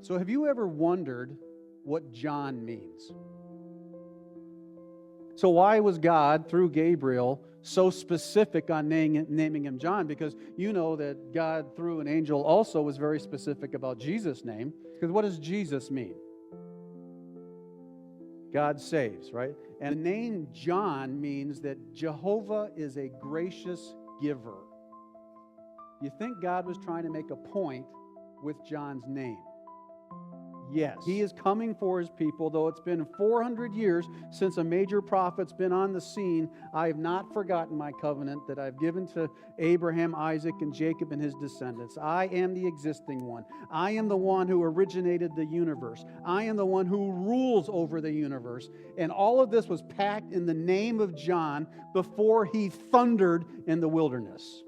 So have you ever wondered what John means? So why was God, through Gabriel, so specific on naming him John? Because you know that God, through an angel, also was very specific about Jesus' name. Because what does Jesus mean? God saves, right? And the name John means that Jehovah is a gracious giver. You think God was trying to make a point with John's name? Yes. He is coming for his people, though it's been 400 years since a major prophet's been on the scene. I have not forgotten my covenant that I've given to Abraham, Isaac, and Jacob and his descendants. I am the existing one. I am the one who originated the universe. I am the one who rules over the universe. And all of this was packed in the name of John before he thundered in the wilderness.